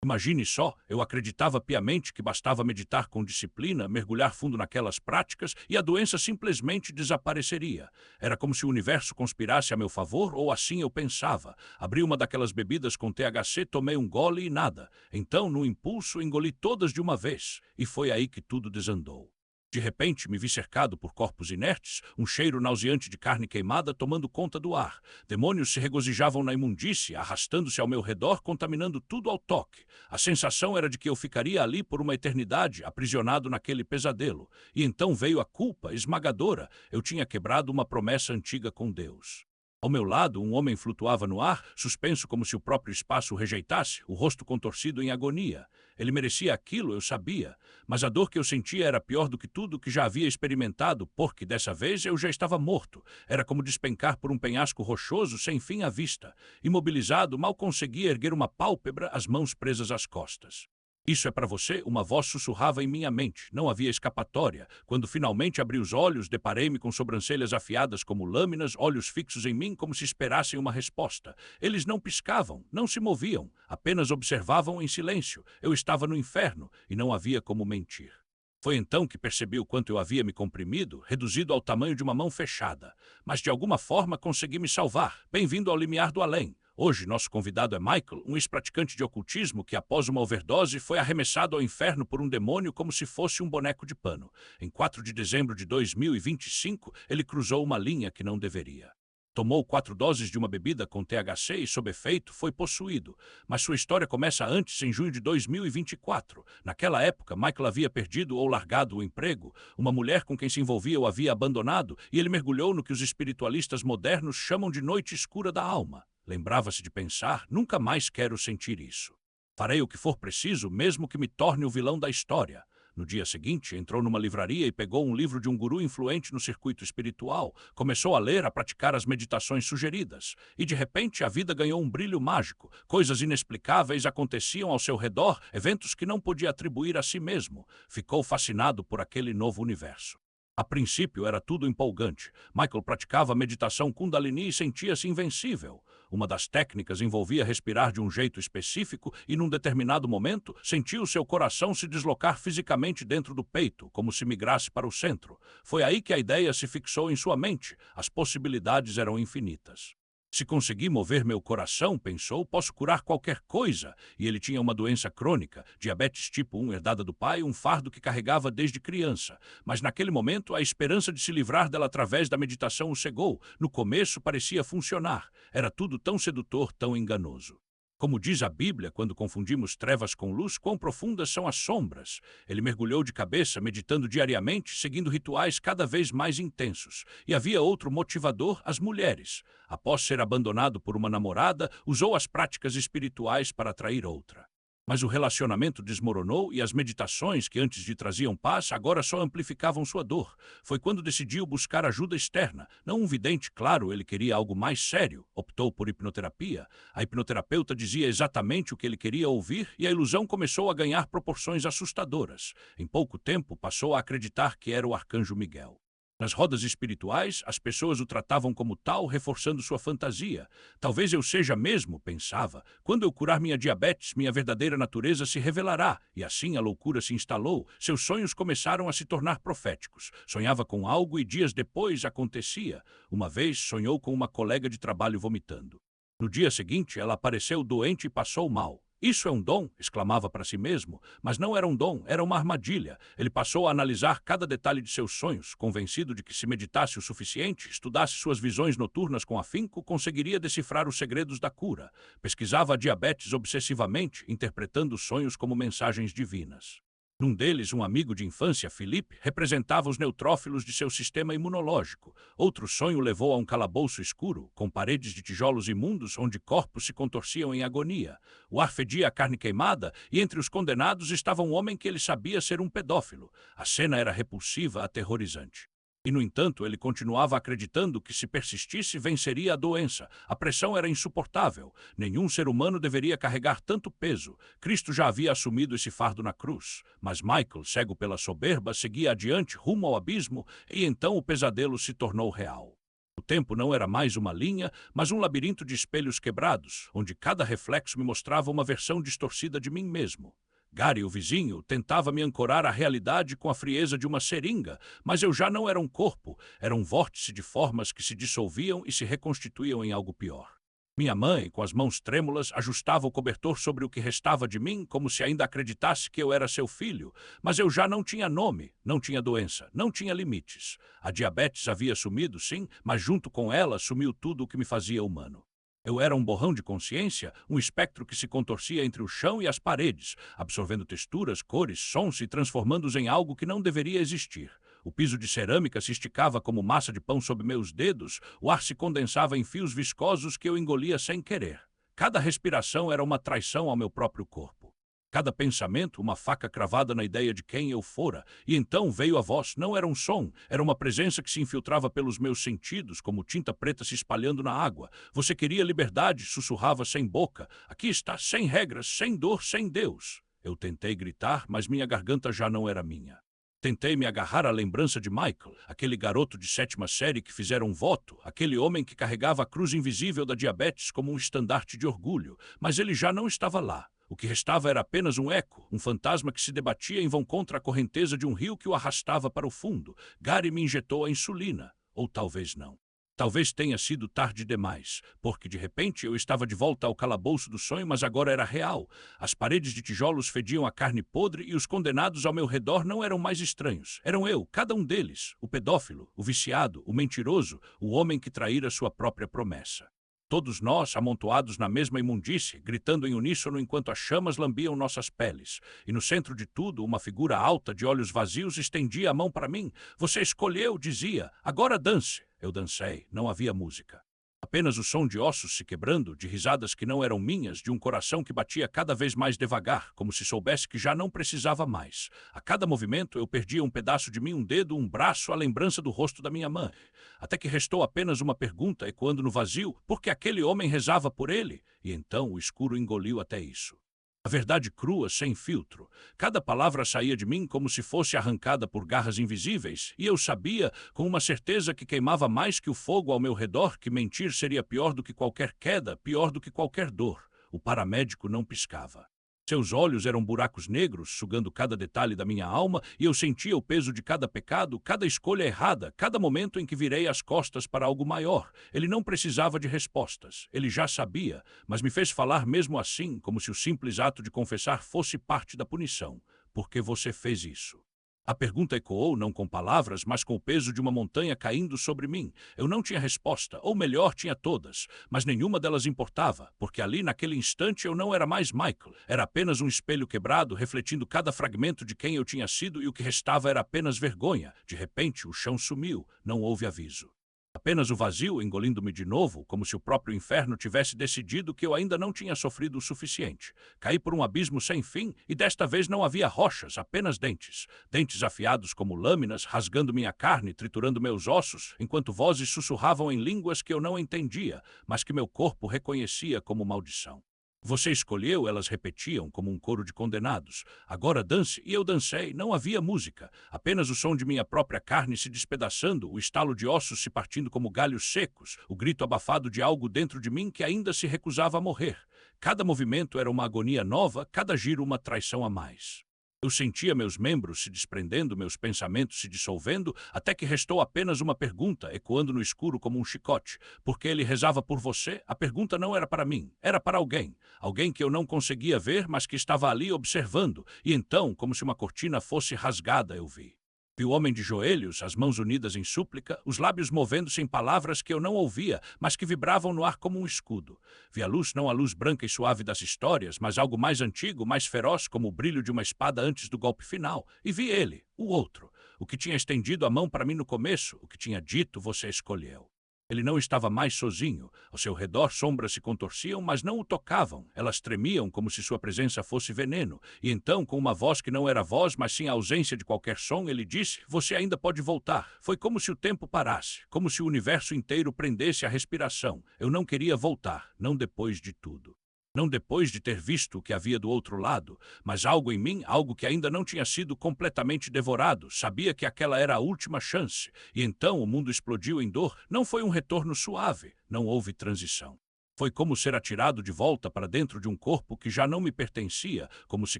Imagine só, eu acreditava piamente que bastava meditar com disciplina, mergulhar fundo naquelas práticas e a doença simplesmente desapareceria. Era como se o universo conspirasse a meu favor, ou assim eu pensava. Abri uma daquelas bebidas com THC, tomei um gole e nada. Então, no impulso, engoli todas de uma vez. E foi aí que tudo desandou. De repente, me vi cercado por corpos inertes, um cheiro nauseante de carne queimada tomando conta do ar. Demônios se regozijavam na imundície, arrastando-se ao meu redor, contaminando tudo ao toque. A sensação era de que eu ficaria ali por uma eternidade, aprisionado naquele pesadelo. E então veio a culpa esmagadora. Eu tinha quebrado uma promessa antiga com Deus. Ao meu lado, um homem flutuava no ar, suspenso como se o próprio espaço o rejeitasse, o rosto contorcido em agonia. Ele merecia aquilo, eu sabia, mas a dor que eu sentia era pior do que tudo que já havia experimentado, porque dessa vez eu já estava morto. Era como despencar por um penhasco rochoso sem fim à vista. Imobilizado, mal conseguia erguer uma pálpebra, as mãos presas às costas. Isso é para você? Uma voz sussurrava em minha mente. Não havia escapatória. Quando finalmente abri os olhos, deparei-me com sobrancelhas afiadas como lâminas, olhos fixos em mim como se esperassem uma resposta. Eles não piscavam, não se moviam, apenas observavam em silêncio. Eu estava no inferno e não havia como mentir. Foi então que percebi o quanto eu havia me comprimido, reduzido ao tamanho de uma mão fechada. Mas de alguma forma consegui me salvar. Bem-vindo ao limiar do além. Hoje, nosso convidado é Michael, um ex-praticante de ocultismo que, após uma overdose, foi arremessado ao inferno por um demônio como se fosse um boneco de pano. Em 4 de dezembro de 2025, ele cruzou uma linha que não deveria. Tomou 4 doses de uma bebida com THC e, sob efeito, foi possuído. Mas sua história começa antes, em junho de 2024. Naquela época, Michael havia perdido ou largado o emprego. Uma mulher com quem se envolvia o havia abandonado e ele mergulhou no que os espiritualistas modernos chamam de noite escura da alma. Lembrava-se de pensar, nunca mais quero sentir isso. Farei o que for preciso, mesmo que me torne o vilão da história. No dia seguinte, entrou numa livraria e pegou um livro de um guru influente no circuito espiritual. Começou a ler, a praticar as meditações sugeridas. E, de repente, a vida ganhou um brilho mágico. Coisas inexplicáveis aconteciam ao seu redor, eventos que não podia atribuir a si mesmo. Ficou fascinado por aquele novo universo. A princípio era tudo empolgante. Michael praticava meditação Kundalini e sentia-se invencível. Uma das técnicas envolvia respirar de um jeito específico e, num determinado momento, sentiu seu coração se deslocar fisicamente dentro do peito, como se migrasse para o centro. Foi aí que a ideia se fixou em sua mente. As possibilidades eram infinitas. Se conseguir mover meu coração, pensou, posso curar qualquer coisa. E ele tinha uma doença crônica, diabetes tipo 1 herdada do pai, um fardo que carregava desde criança. Mas naquele momento, a esperança de se livrar dela através da meditação o cegou. No começo, parecia funcionar. Era tudo tão sedutor, tão enganoso. Como diz a Bíblia, quando confundimos trevas com luz, quão profundas são as sombras. Ele mergulhou de cabeça, meditando diariamente, seguindo rituais cada vez mais intensos. E havia outro motivador, as mulheres. Após ser abandonado por uma namorada, usou as práticas espirituais para atrair outra. Mas o relacionamento desmoronou e as meditações, que antes lhe traziam paz, agora só amplificavam sua dor. Foi quando decidiu buscar ajuda externa. Não um vidente, claro, ele queria algo mais sério. Optou por hipnoterapia. A hipnoterapeuta dizia exatamente o que ele queria ouvir e a ilusão começou a ganhar proporções assustadoras. Em pouco tempo, passou a acreditar que era o arcanjo Miguel. Nas rodas espirituais, as pessoas o tratavam como tal, reforçando sua fantasia. Talvez eu seja mesmo, pensava. Quando eu curar minha diabetes, minha verdadeira natureza se revelará. E assim a loucura se instalou. Seus sonhos começaram a se tornar proféticos. Sonhava com algo e dias depois acontecia. Uma vez sonhou com uma colega de trabalho vomitando. No dia seguinte, ela apareceu doente e passou mal. Isso é um dom, exclamava para si mesmo, mas não era um dom, era uma armadilha. Ele passou a analisar cada detalhe de seus sonhos, convencido de que se meditasse o suficiente, estudasse suas visões noturnas com afinco, conseguiria decifrar os segredos da cura. Pesquisava a diabetes obsessivamente, interpretando os sonhos como mensagens divinas. Num deles, um amigo de infância, Felipe, representava os neutrófilos de seu sistema imunológico. Outro sonho levou a um calabouço escuro, com paredes de tijolos imundos onde corpos se contorciam em agonia. O ar fedia a carne queimada e entre os condenados estava um homem que ele sabia ser um pedófilo. A cena era repulsiva, aterrorizante. E, no entanto, ele continuava acreditando que, se persistisse, venceria a doença. A pressão era insuportável. Nenhum ser humano deveria carregar tanto peso. Cristo já havia assumido esse fardo na cruz. Mas Michael, cego pela soberba, seguia adiante rumo ao abismo e então o pesadelo se tornou real. O tempo não era mais uma linha, mas um labirinto de espelhos quebrados, onde cada reflexo me mostrava uma versão distorcida de mim mesmo. Gary, o vizinho, tentava me ancorar à realidade com a frieza de uma seringa, mas eu já não era um corpo, era um vórtice de formas que se dissolviam e se reconstituíam em algo pior. Minha mãe, com as mãos trêmulas, ajustava o cobertor sobre o que restava de mim, como se ainda acreditasse que eu era seu filho, mas eu já não tinha nome, não tinha doença, não tinha limites. A diabetes havia sumido, sim, mas junto com ela sumiu tudo o que me fazia humano. Eu era um borrão de consciência, um espectro que se contorcia entre o chão e as paredes, absorvendo texturas, cores, sons e transformando-os em algo que não deveria existir. O piso de cerâmica se esticava como massa de pão sob meus dedos, o ar se condensava em fios viscosos que eu engolia sem querer. Cada respiração era uma traição ao meu próprio corpo. Cada pensamento, uma faca cravada na ideia de quem eu fora. E então veio a voz, não era um som, era uma presença que se infiltrava pelos meus sentidos, como tinta preta se espalhando na água. Você queria liberdade, sussurrava sem boca. Aqui está, sem regras, sem dor, sem Deus. Eu tentei gritar, mas minha garganta já não era minha. Tentei me agarrar à lembrança de Michael, aquele garoto de 7ª série que fizera um voto, aquele homem que carregava a cruz invisível da diabetes como um estandarte de orgulho, mas ele já não estava lá. O que restava era apenas um eco, um fantasma que se debatia em vão contra a correnteza de um rio que o arrastava para o fundo. Gary me injetou a insulina, ou talvez não. Talvez tenha sido tarde demais, porque de repente eu estava de volta ao calabouço do sonho, mas agora era real. As paredes de tijolos fediam a carne podre e os condenados ao meu redor não eram mais estranhos. Eram eu, cada um deles, o pedófilo, o viciado, o mentiroso, o homem que traíra sua própria promessa. Todos nós, amontoados na mesma imundície, gritando em uníssono enquanto as chamas lambiam nossas peles. E no centro de tudo, uma figura alta, de olhos vazios, estendia a mão para mim. Você escolheu, dizia. Agora dance. Eu dancei. Não havia música. Apenas o som de ossos se quebrando, de risadas que não eram minhas, de um coração que batia cada vez mais devagar, como se soubesse que já não precisava mais. A cada movimento eu perdia um pedaço de mim, um dedo, um braço, a lembrança do rosto da minha mãe. Até que restou apenas uma pergunta, ecoando no vazio, por que aquele homem rezava por ele? E então o escuro engoliu até isso. A verdade crua, sem filtro. Cada palavra saía de mim como se fosse arrancada por garras invisíveis, e eu sabia, com uma certeza que queimava mais que o fogo ao meu redor, que mentir seria pior do que qualquer queda, pior do que qualquer dor. O paramédico não piscava. Seus olhos eram buracos negros, sugando cada detalhe da minha alma, e eu sentia o peso de cada pecado, cada escolha errada, cada momento em que virei as costas para algo maior. Ele não precisava de respostas. Ele já sabia, mas me fez falar mesmo assim, como se o simples ato de confessar fosse parte da punição. Por que você fez isso? A pergunta ecoou não com palavras, mas com o peso de uma montanha caindo sobre mim. Eu não tinha resposta, ou melhor, tinha todas, mas nenhuma delas importava, porque ali, naquele instante, eu não era mais Michael. Era apenas um espelho quebrado, refletindo cada fragmento de quem eu tinha sido, e o que restava era apenas vergonha. De repente, o chão sumiu, não houve aviso. Apenas o vazio engolindo-me de novo, como se o próprio inferno tivesse decidido que eu ainda não tinha sofrido o suficiente. Caí por um abismo sem fim, e desta vez não havia rochas, apenas dentes. Dentes afiados como lâminas, rasgando minha carne, triturando meus ossos, enquanto vozes sussurravam em línguas que eu não entendia, mas que meu corpo reconhecia como maldição. Você escolheu, elas repetiam, como um coro de condenados. Agora dance, e eu dancei. Não havia música. Apenas o som de minha própria carne se despedaçando, o estalo de ossos se partindo como galhos secos, o grito abafado de algo dentro de mim que ainda se recusava a morrer. Cada movimento era uma agonia nova, cada giro uma traição a mais. Eu sentia meus membros se desprendendo, meus pensamentos se dissolvendo, até que restou apenas uma pergunta, ecoando no escuro como um chicote. Por que ele rezava por você? A pergunta não era para mim, era para alguém. Alguém que eu não conseguia ver, mas que estava ali observando. E então, como se uma cortina fosse rasgada, eu vi. Vi o homem de joelhos, as mãos unidas em súplica, os lábios movendo-se em palavras que eu não ouvia, mas que vibravam no ar como um escudo. Vi a luz, não a luz branca e suave das histórias, mas algo mais antigo, mais feroz, como o brilho de uma espada antes do golpe final. E vi ele, o outro, o que tinha estendido a mão para mim no começo, o que tinha dito você escolheu. Ele não estava mais sozinho. Ao seu redor, sombras se contorciam, mas não o tocavam. Elas tremiam como se sua presença fosse veneno. E então, com uma voz que não era voz, mas sim a ausência de qualquer som, ele disse, você ainda pode voltar. Foi como se o tempo parasse, como se o universo inteiro prendesse a respiração. Eu não queria voltar, não depois de tudo. Não depois de ter visto o que havia do outro lado, mas algo em mim, algo que ainda não tinha sido completamente devorado, sabia que aquela era a última chance. E então o mundo explodiu em dor. Não foi um retorno suave, não houve transição. Foi como ser atirado de volta para dentro de um corpo que já não me pertencia, como se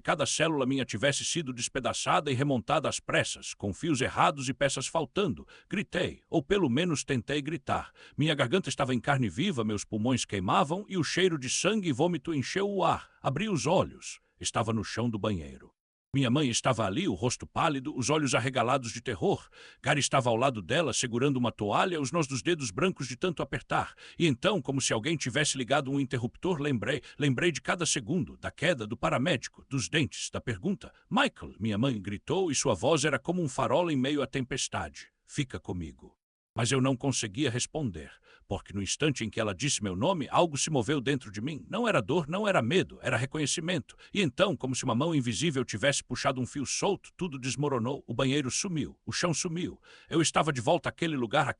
cada célula minha tivesse sido despedaçada e remontada às pressas, com fios errados e peças faltando. Gritei, ou pelo menos tentei gritar. Minha garganta estava em carne viva, meus pulmões queimavam e o cheiro de sangue e vômito encheu o ar. Abri os olhos. Estava no chão do banheiro. Minha mãe estava ali, o rosto pálido, os olhos arregalados de terror. Gary estava ao lado dela, segurando uma toalha, os nós dos dedos brancos de tanto apertar. E então, como se alguém tivesse ligado um interruptor, lembrei de cada segundo, da queda, do paramédico, dos dentes, da pergunta. Michael, minha mãe gritou e sua voz era como um farol em meio à tempestade. Fica comigo. Mas eu não conseguia responder, porque no instante em que ela disse meu nome, algo se moveu dentro de mim. Não era dor, não era medo, era reconhecimento. E então, como se uma mão invisível tivesse puxado um fio solto, tudo desmoronou. O banheiro sumiu, o chão sumiu. Eu estava de volta aquele lugar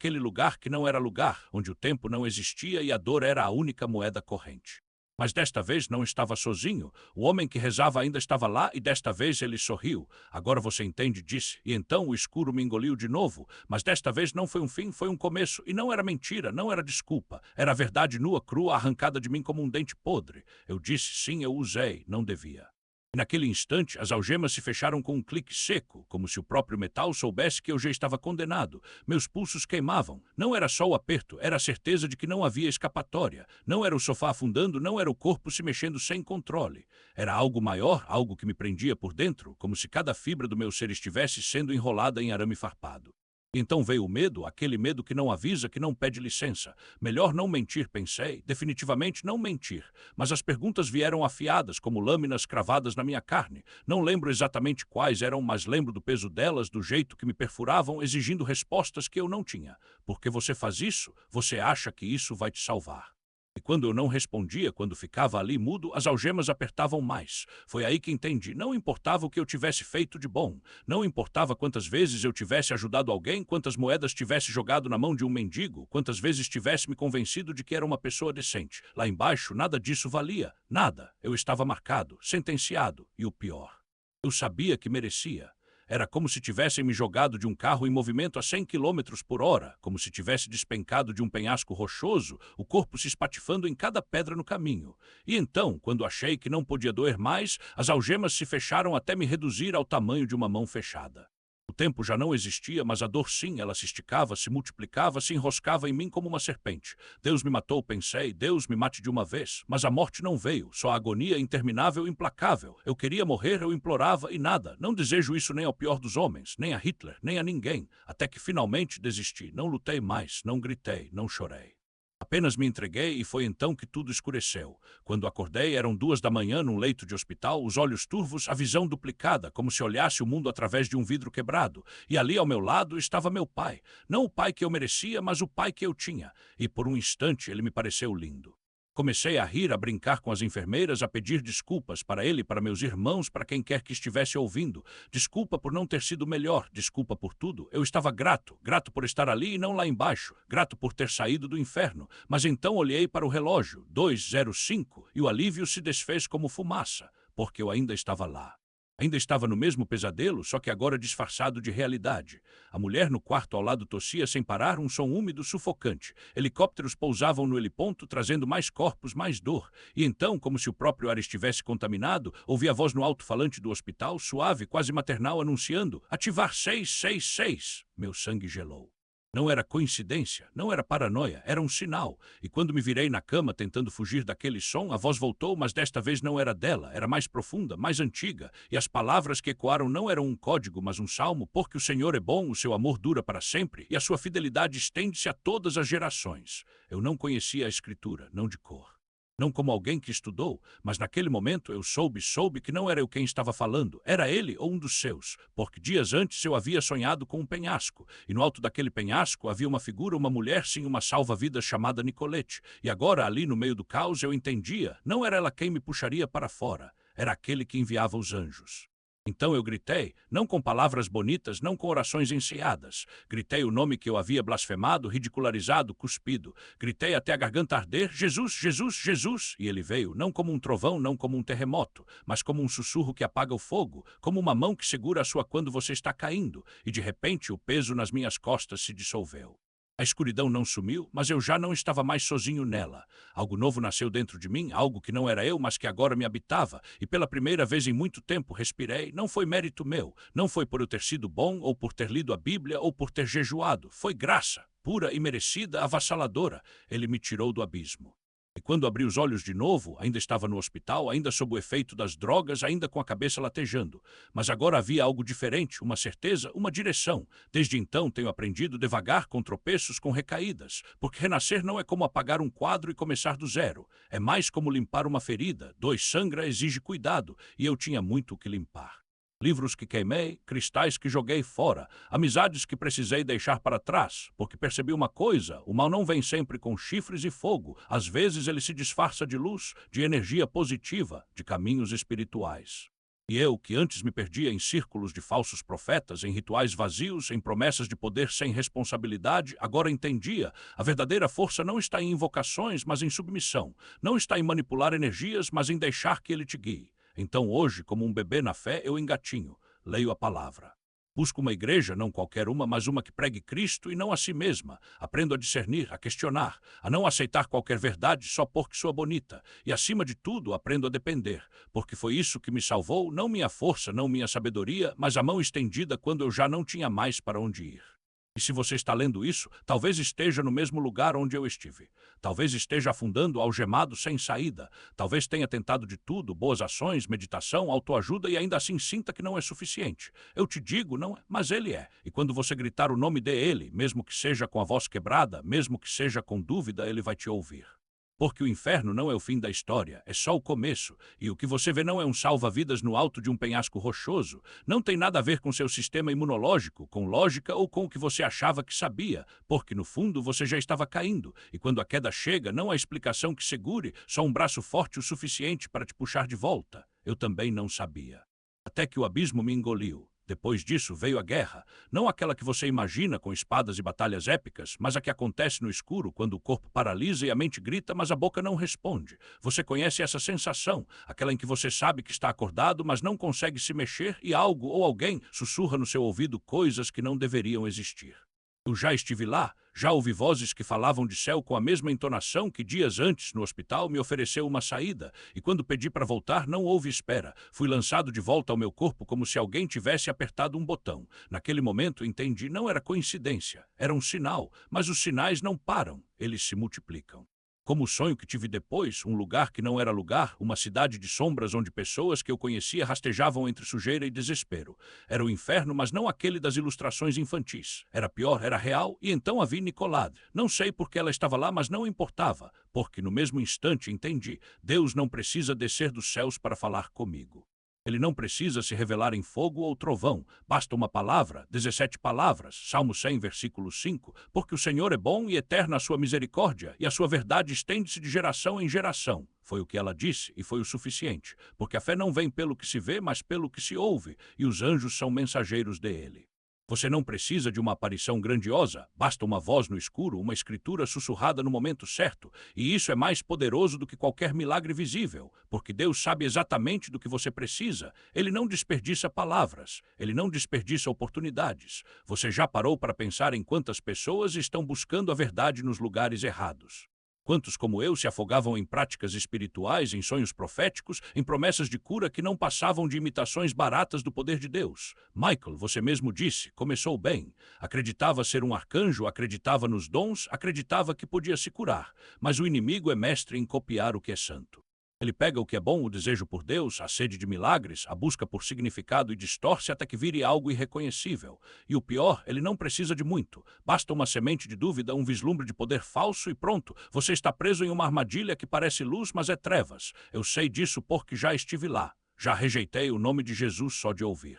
que não era lugar, onde o tempo não existia e a dor era a única moeda corrente. Mas desta vez não estava sozinho. O homem que rezava ainda estava lá e desta vez ele sorriu. Agora você entende, disse. E então o escuro me engoliu de novo. Mas desta vez não foi um fim, foi um começo. E não era mentira, não era desculpa. Era a verdade nua, crua, arrancada de mim como um dente podre. Eu disse sim, eu usei, não devia. E naquele instante, as algemas se fecharam com um clique seco, como se o próprio metal soubesse que eu já estava condenado. Meus pulsos queimavam. Não era só o aperto, era a certeza de que não havia escapatória. Não era o sofá afundando, não era o corpo se mexendo sem controle. Era algo maior, algo que me prendia por dentro, como se cada fibra do meu ser estivesse sendo enrolada em arame farpado. Então veio o medo, aquele medo que não avisa, que não pede licença. Melhor não mentir, pensei. Definitivamente não mentir. Mas as perguntas vieram afiadas, como lâminas cravadas na minha carne. Não lembro exatamente quais eram, mas lembro do peso delas, do jeito que me perfuravam, exigindo respostas que eu não tinha. Porque você faz isso, você acha que isso vai te salvar. E quando eu não respondia, quando ficava ali mudo, as algemas apertavam mais. Foi aí que entendi. Não importava o que eu tivesse feito de bom. Não importava quantas vezes eu tivesse ajudado alguém, quantas moedas tivesse jogado na mão de um mendigo, quantas vezes tivesse me convencido de que era uma pessoa decente. Lá embaixo, nada disso valia. Nada. Eu estava marcado, sentenciado. E o pior, eu sabia que merecia. Era como se tivessem me jogado de um carro em movimento a 100 quilômetros por hora, como se tivesse despencado de um penhasco rochoso, o corpo se espatifando em cada pedra no caminho. E então, quando achei que não podia doer mais, as algemas se fecharam até me reduzir ao tamanho de uma mão fechada. O tempo já não existia, mas a dor sim, ela se esticava, se multiplicava, se enroscava em mim como uma serpente. Deus me matou, pensei, Deus me mate de uma vez. Mas a morte não veio, só a agonia interminável e implacável. Eu queria morrer, eu implorava e nada. Não desejo isso nem ao pior dos homens, nem a Hitler, nem a ninguém. Até que finalmente desisti. Não lutei mais, não gritei, não chorei. Apenas me entreguei e foi então que tudo escureceu. Quando acordei, eram 2 da manhã num leito de hospital, os olhos turvos, a visão duplicada, como se olhasse o mundo através de um vidro quebrado. E ali ao meu lado estava meu pai. Não o pai que eu merecia, mas o pai que eu tinha. E por um instante ele me pareceu lindo. Comecei a rir, a brincar com as enfermeiras, a pedir desculpas para ele, para meus irmãos, para quem quer que estivesse ouvindo. Desculpa por não ter sido melhor, desculpa por tudo. Eu estava grato, grato por estar ali e não lá embaixo, grato por ter saído do inferno. Mas então olhei para o relógio, 2:05, e o alívio se desfez como fumaça, porque eu ainda estava lá. Ainda estava no mesmo pesadelo, só que agora disfarçado de realidade. A mulher no quarto ao lado tossia sem parar, um som úmido sufocante. Helicópteros pousavam no heliponto, trazendo mais corpos, mais dor. E então, como se o próprio ar estivesse contaminado, ouvi a voz no alto-falante do hospital, suave, quase maternal, anunciando: ativar 666. Meu sangue gelou. Não era coincidência, não era paranoia, era um sinal. E quando me virei na cama tentando fugir daquele som, a voz voltou, mas desta vez não era dela, era mais profunda, mais antiga. E as palavras que ecoaram não eram um código, mas um salmo, porque o Senhor é bom, o seu amor dura para sempre, e a sua fidelidade estende-se a todas as gerações. Eu não conhecia a Escritura, não de cor. Não como alguém que estudou, mas naquele momento eu soube que não era eu quem estava falando, era ele ou um dos seus, porque dias antes eu havia sonhado com um penhasco, e no alto daquele penhasco havia uma figura, uma mulher, sim, uma salva-vidas chamada Nicolete, e agora ali no meio do caos eu entendia, não era ela quem me puxaria para fora, era aquele que enviava os anjos. Então eu gritei, não com palavras bonitas, não com orações ensaiadas. Gritei o nome que eu havia blasfemado, ridicularizado, cuspido. Gritei até a garganta arder, Jesus, Jesus, Jesus! E ele veio, não como um trovão, não como um terremoto, mas como um sussurro que apaga o fogo, como uma mão que segura a sua quando você está caindo. E de repente o peso nas minhas costas se dissolveu. A escuridão não sumiu, mas eu já não estava mais sozinho nela. Algo novo nasceu dentro de mim, algo que não era eu, mas que agora me habitava, e pela primeira vez em muito tempo respirei. Não foi mérito meu, não foi por eu ter sido bom, ou por ter lido a Bíblia, ou por ter jejuado. Foi graça, pura e merecida, avassaladora. Ele me tirou do abismo. E quando abri os olhos de novo, ainda estava no hospital, ainda sob o efeito das drogas, ainda com a cabeça latejando. Mas agora havia algo diferente, uma certeza, uma direção. Desde então tenho aprendido devagar, com tropeços, com recaídas. Porque renascer não é como apagar um quadro e começar do zero. É mais como limpar uma ferida. Sangra exige cuidado, e eu tinha muito o que limpar. Livros que queimei, cristais que joguei fora, amizades que precisei deixar para trás, porque percebi uma coisa, o mal não vem sempre com chifres e fogo, às vezes ele se disfarça de luz, de energia positiva, de caminhos espirituais. E eu, que antes me perdia em círculos de falsos profetas, em rituais vazios, em promessas de poder sem responsabilidade, agora entendia, a verdadeira força não está em invocações, mas em submissão, não está em manipular energias, mas em deixar que ele te guie. Então hoje, como um bebê na fé, eu engatinho, leio a palavra. Busco uma igreja, não qualquer uma, mas uma que pregue Cristo e não a si mesma. Aprendo a discernir, a questionar, a não aceitar qualquer verdade só porque sou bonita. E, acima de tudo, aprendo a depender, porque foi isso que me salvou, não minha força, não minha sabedoria, mas a mão estendida quando eu já não tinha mais para onde ir. E se você está lendo isso, talvez esteja no mesmo lugar onde eu estive. Talvez esteja afundando algemado sem saída. Talvez tenha tentado de tudo, boas ações, meditação, autoajuda e ainda assim sinta que não é suficiente. Eu te digo, não é, mas ele é. E quando você gritar o nome dele, mesmo que seja com a voz quebrada, mesmo que seja com dúvida, ele vai te ouvir. Porque o inferno não é o fim da história, é só o começo, e o que você vê não é um salva-vidas no alto de um penhasco rochoso, não tem nada a ver com seu sistema imunológico, com lógica ou com o que você achava que sabia, porque no fundo você já estava caindo, e quando a queda chega, não há explicação que segure, só um braço forte o suficiente para te puxar de volta. Eu também não sabia. Até que o abismo me engoliu. Depois disso veio a guerra, não aquela que você imagina com espadas e batalhas épicas, mas a que acontece no escuro quando o corpo paralisa e a mente grita, mas a boca não responde. Você conhece essa sensação, aquela em que você sabe que está acordado, mas não consegue se mexer e algo ou alguém sussurra no seu ouvido coisas que não deveriam existir. Eu já estive lá, já ouvi vozes que falavam de céu com a mesma entonação que dias antes no hospital me ofereceu uma saída, e quando pedi para voltar não houve espera. Fui lançado de volta ao meu corpo como se alguém tivesse apertado um botão. Naquele momento entendi, não era coincidência, era um sinal, mas os sinais não param, eles se multiplicam. Como o sonho que tive depois, um lugar que não era lugar, uma cidade de sombras onde pessoas que eu conhecia rastejavam entre sujeira e desespero. Era o inferno, mas não aquele das ilustrações infantis. Era pior, era real, e então a vi Nicolade. Não sei por que ela estava lá, mas não importava, porque no mesmo instante entendi, Deus não precisa descer dos céus para falar comigo. Ele não precisa se revelar em fogo ou trovão. Basta uma palavra, 17 palavras, Salmo 100, versículo 5, porque o Senhor é bom e eterna a sua misericórdia, e a sua verdade estende-se de geração em geração. Foi o que ela disse, e foi o suficiente, porque a fé não vem pelo que se vê, mas pelo que se ouve, e os anjos são mensageiros dele. Você não precisa de uma aparição grandiosa, basta uma voz no escuro, uma escritura sussurrada no momento certo, e isso é mais poderoso do que qualquer milagre visível, porque Deus sabe exatamente do que você precisa. Ele não desperdiça palavras, ele não desperdiça oportunidades. Você já parou para pensar em quantas pessoas estão buscando a verdade nos lugares errados? Quantos como eu se afogavam em práticas espirituais, em sonhos proféticos, em promessas de cura que não passavam de imitações baratas do poder de Deus? Michael, você mesmo disse, começou bem. Acreditava ser um arcanjo, acreditava nos dons, acreditava que podia se curar. Mas o inimigo é mestre em copiar o que é santo. Ele pega o que é bom, o desejo por Deus, a sede de milagres, a busca por significado e distorce até que vire algo irreconhecível. E o pior, ele não precisa de muito. Basta uma semente de dúvida, um vislumbre de poder falso e pronto. Você está preso em uma armadilha que parece luz, mas é trevas. Eu sei disso porque já estive lá. Já rejeitei o nome de Jesus só de ouvir.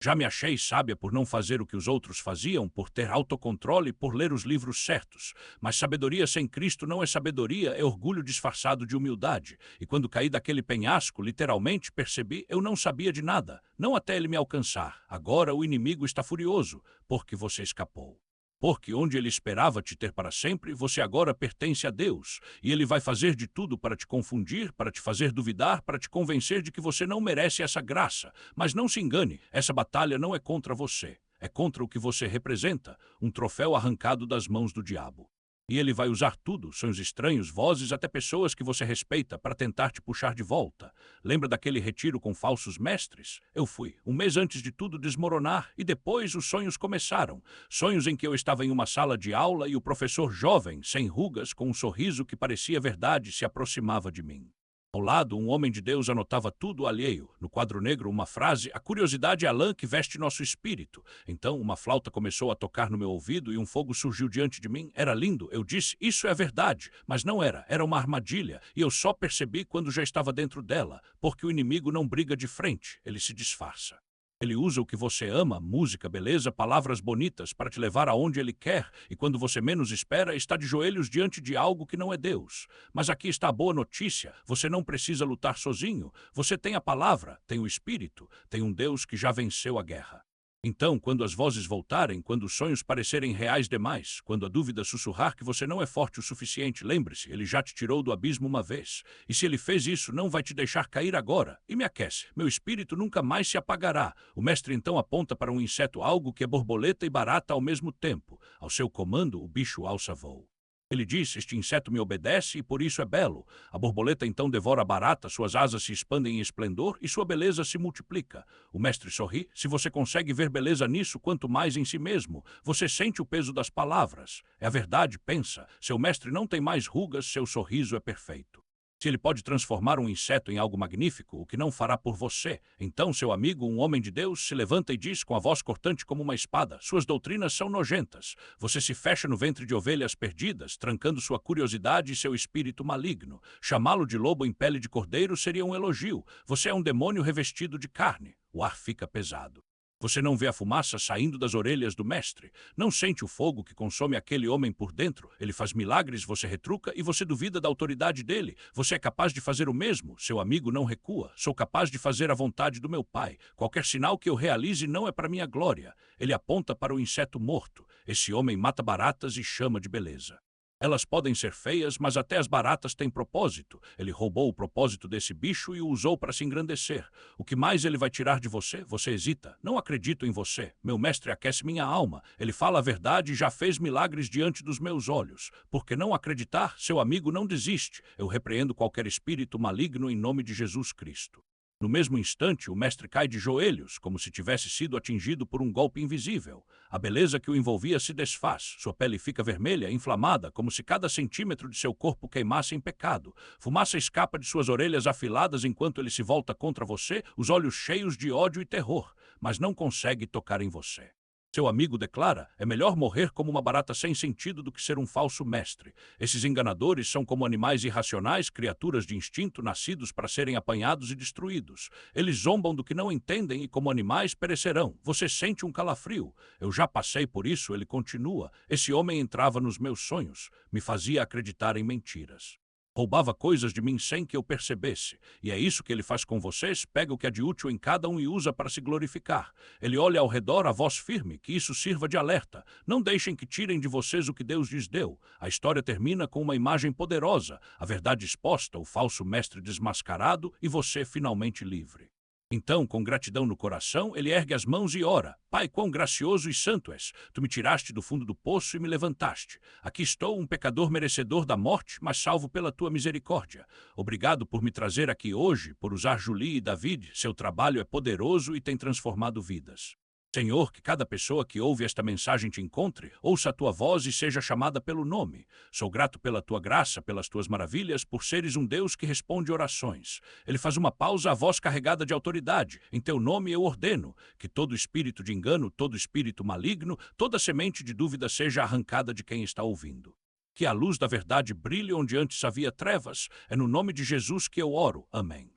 Já me achei sábia por não fazer o que os outros faziam, por ter autocontrole e por ler os livros certos. Mas sabedoria sem Cristo não é sabedoria, é orgulho disfarçado de humildade. E quando caí daquele penhasco, literalmente percebi, eu não sabia de nada, não até ele me alcançar. Agora o inimigo está furioso, porque você escapou. Porque onde ele esperava te ter para sempre, você agora pertence a Deus. E ele vai fazer de tudo para te confundir, para te fazer duvidar, para te convencer de que você não merece essa graça. Mas não se engane, essa batalha não é contra você. É contra o que você representa, um troféu arrancado das mãos do diabo. E ele vai usar tudo, sonhos estranhos, vozes, até pessoas que você respeita, para tentar te puxar de volta. Lembra daquele retiro com falsos mestres? Eu fui, um mês antes de tudo desmoronar, e depois os sonhos começaram. Sonhos em que eu estava em uma sala de aula e o professor jovem, sem rugas, com um sorriso que parecia verdade, se aproximava de mim. Ao lado, um homem de Deus anotava tudo alheio. No quadro negro, uma frase: a curiosidade é a lã que veste nosso espírito. Então, uma flauta começou a tocar no meu ouvido e um fogo surgiu diante de mim. Era lindo. Eu disse, isso é verdade. Mas não era. Era uma armadilha. E eu só percebi quando já estava dentro dela. Porque o inimigo não briga de frente. Ele se disfarça. Ele usa o que você ama, música, beleza, palavras bonitas, para te levar aonde ele quer, e quando você menos espera, está de joelhos diante de algo que não é Deus. Mas aqui está a boa notícia, você não precisa lutar sozinho, você tem a palavra, tem o Espírito, tem um Deus que já venceu a guerra. Então, quando as vozes voltarem, quando os sonhos parecerem reais demais, quando a dúvida sussurrar que você não é forte o suficiente, lembre-se, ele já te tirou do abismo uma vez. E se ele fez isso, não vai te deixar cair agora. E me aquece, meu espírito nunca mais se apagará. O mestre então aponta para um inseto, algo que é borboleta e barata ao mesmo tempo. Ao seu comando, o bicho alça voo. Ele diz, este inseto me obedece e por isso é belo. A borboleta então devora a barata, suas asas se expandem em esplendor e sua beleza se multiplica. O mestre sorri, se você consegue ver beleza nisso, quanto mais em si mesmo. Você sente o peso das palavras. É a verdade, pensa. Seu mestre não tem mais rugas, seu sorriso é perfeito. Se ele pode transformar um inseto em algo magnífico, o que não fará por você? Então seu amigo, um homem de Deus, se levanta e diz com a voz cortante como uma espada, suas doutrinas são nojentas. Você se fecha no ventre de ovelhas perdidas, trancando sua curiosidade e seu espírito maligno. Chamá-lo de lobo em pele de cordeiro seria um elogio. Você é um demônio revestido de carne. O ar fica pesado. Você não vê a fumaça saindo das orelhas do mestre. Não sente o fogo que consome aquele homem por dentro. Ele faz milagres, você retruca e você duvida da autoridade dele. Você é capaz de fazer o mesmo. Seu amigo não recua. Sou capaz de fazer a vontade do meu pai. Qualquer sinal que eu realize não é para minha glória. Ele aponta para o inseto morto. Esse homem mata baratas e chama de beleza. Elas podem ser feias, mas até as baratas têm propósito. Ele roubou o propósito desse bicho e o usou para se engrandecer. O que mais ele vai tirar de você? Você hesita. Não acredito em você. Meu mestre aquece minha alma. Ele fala a verdade e já fez milagres diante dos meus olhos. Por que não acreditar? Seu amigo não desiste. Eu repreendo qualquer espírito maligno em nome de Jesus Cristo. No mesmo instante, o mestre cai de joelhos, como se tivesse sido atingido por um golpe invisível. A beleza que o envolvia se desfaz, sua pele fica vermelha, inflamada, como se cada centímetro de seu corpo queimasse em pecado. Fumaça escapa de suas orelhas afiladas enquanto ele se volta contra você, os olhos cheios de ódio e terror, mas não consegue tocar em você. Seu amigo declara, é melhor morrer como uma barata sem sentido do que ser um falso mestre. Esses enganadores são como animais irracionais, criaturas de instinto, nascidos para serem apanhados e destruídos. Eles zombam do que não entendem e como animais perecerão. Você sente um calafrio. Eu já passei por isso, ele continua. Esse homem entrava nos meus sonhos, me fazia acreditar em mentiras. Roubava coisas de mim sem que eu percebesse. E é isso que ele faz com vocês, pega o que é de útil em cada um e usa para se glorificar. Ele olha ao redor a voz firme, que isso sirva de alerta. Não deixem que tirem de vocês o que Deus lhes deu. A história termina com uma imagem poderosa, a verdade exposta, o falso mestre desmascarado e você finalmente livre. Então, com gratidão no coração, ele ergue as mãos e ora. Pai, quão gracioso e santo és! Tu me tiraste do fundo do poço e me levantaste. Aqui estou, um pecador merecedor da morte, mas salvo pela tua misericórdia. Obrigado por me trazer aqui hoje, por usar Julie e David. Seu trabalho é poderoso e tem transformado vidas. Senhor, que cada pessoa que ouve esta mensagem te encontre, ouça a tua voz e seja chamada pelo nome. Sou grato pela tua graça, pelas tuas maravilhas, por seres um Deus que responde orações. Ele faz uma pausa à voz carregada de autoridade. Em teu nome eu ordeno que todo espírito de engano, todo espírito maligno, toda semente de dúvida seja arrancada de quem está ouvindo. Que a luz da verdade brilhe onde antes havia trevas. É no nome de Jesus que eu oro. Amém.